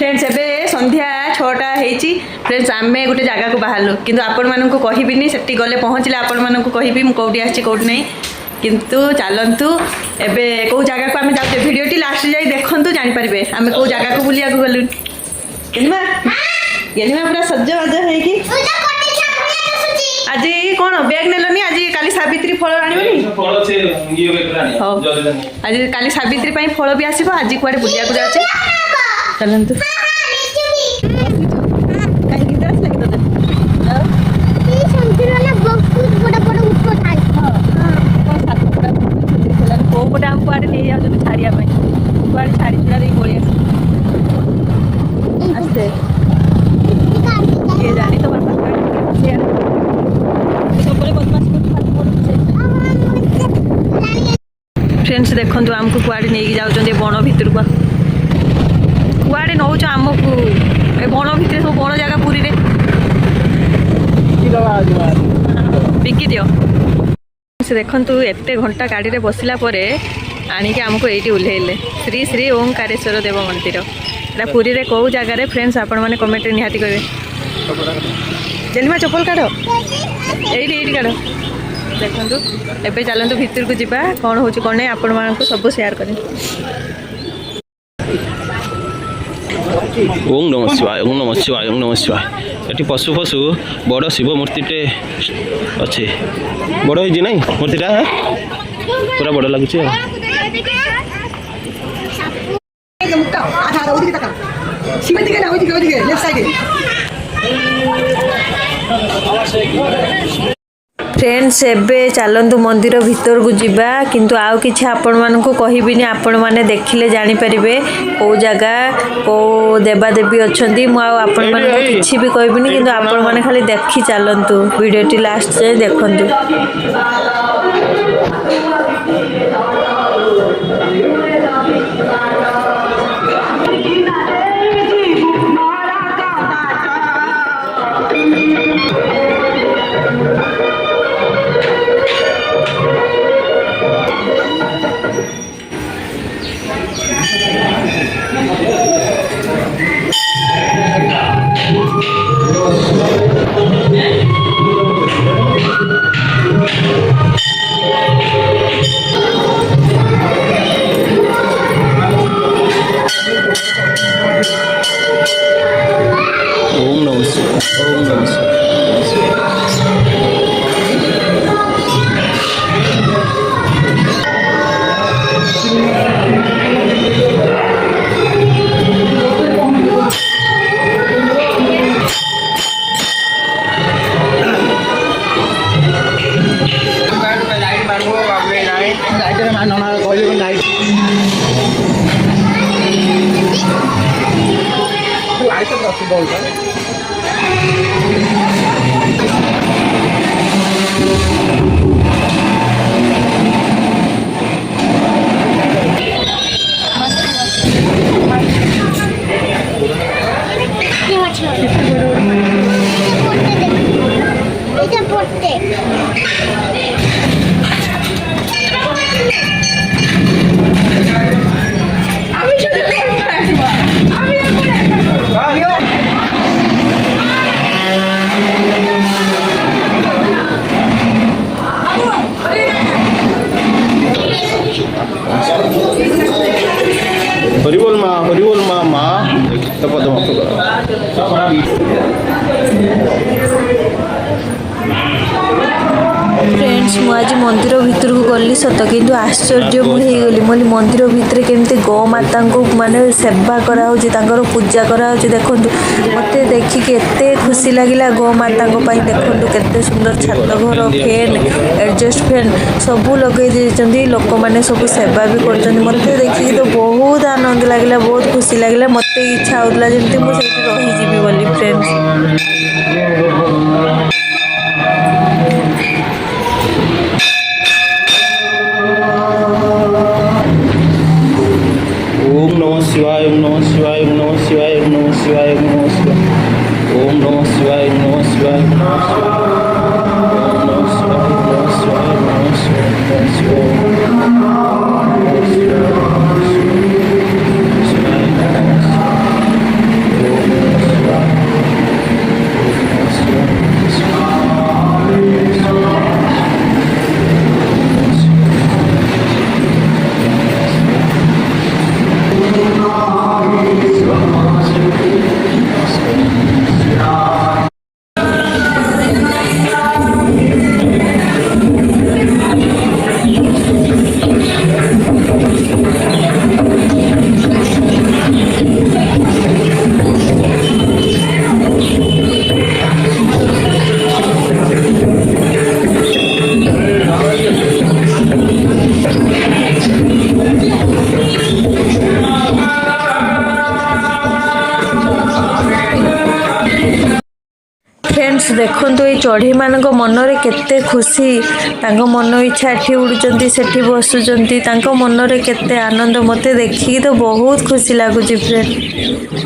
Friends एबे संध्या 6टा हेची friends आमे गोटे जगह को बाहरलु किंतु आपण मानन को कहिबिनी सेठी गले पहुँचले आपण मानन को कहिबी मु कोठी आछि कोठी नै किंतु चलंतु एबे को जगह को आमे जाते वीडियोटी लास्ट जाई देखंतु जानि परिबे आमे को जगह को बुलिया को गलु गेलिमा पूरा सज्ज बाज है कि आज कौन बैग नेलनी आज काली सावित्री फल आनिबनी फल छे ये बेकरानी आज काली सावित्री पई फल भी आसीबो आज कुआडे बुलिया को जाचे चलंतु काई गिदास लगे तो ये संतरा ना बहुत बड़ा बड़ा ऊपर था हां को बड़ा हम कुआडे ले जाउ जो छाड़िया पई कुआडे छाड़ी छुड़ा दे बोली आस्ते ये जानी तो बस फ्रेंड्स देखो आमको कुआड़े नहीं जाऊँ बण भितर को कुआड़े नौ आमको बण भितर सब बड़ जगह पुरी रे बिकी दियो से देखु एत घंटा गाड़ी में बसला आणिक आमको ये ओह्लैले श्री श्री ओंकारेश्वर देव मंदिर एटा पुरी रे कौ जगार फ्रेंड्स आपण मैंने कमेंट निहाती कहे जेलिमा चप्पल काढ़ ये काढ़ देखु एबे चलतु भितर को जीवा कौन हो कौन नहीं आपण मानक सब शेयर करें ओम नमः शिवाय ओम नमः शिवाय ओम नमः शिवाय एटी पशु पशु बड़ शिव मूर्तिटे अच्छे बड़ होई नहीं मूर्तिटा पूरा बड़ लगुच फ्रेंड्स एबे चलतु मंदिर भितर को जीवा किंतु आउ किछि आपण मानकु कहिबिनी आपण माने देखिले जानि परिबे को जगह को देवादेवी अछंती मु आपण मानकु किछि भी कहिबिनी किंतु आपण माने खाली देखि चलतु वीडियोटी लास्ट से देखंतु हरिबोल माँ माँ तपदम फ्रेंड्स मु आज मंदिर भितर को गली सत किंतु आश्चर्य मुझे मोली मंदिर भितर केमती गौ माता को माने सेवा करा पूजा करा देखु मत देखिक एत खुशी लगिला गौ माता देखु केते सुंदर छात घर फैन एडजस्ट फैन सब लगे लोक मैंने सब सेवा भी कर मत देखिक तो बहुत आनंद लगिला बहुत खुशी लगिला मत इच्छा होता जमी मुझे रहीजी बोली फ्रेंड्स ओम नमः शिवाय ओम नमः शिवाय ओम नमः शिवाय ओम नमः शिवाय ओम नमः शिवाय ओम नमः शिवाय ओम नमः शिवाय ओम नमः शिवाय ओम नमः शिवाय ओम नमः शिवाय ଦେଖନ୍ତୁ ଏଇ ଚଢ଼େଇ ମାନଙ୍କ ମନରେ କେତେ ଖୁସି ତାଙ୍କ ମନ ଇଚ୍ଛା ଏଠି ଉଡୁଛନ୍ତି ସେଠି ବସୁଛନ୍ତି ତାଙ୍କ ମନରେ କେତେ ଆନନ୍ଦ ମୋତେ ଦେଖିକି ତ ବହୁତ ଖୁସି ଲାଗୁଛି ଫ୍ରେଣ୍ଡ।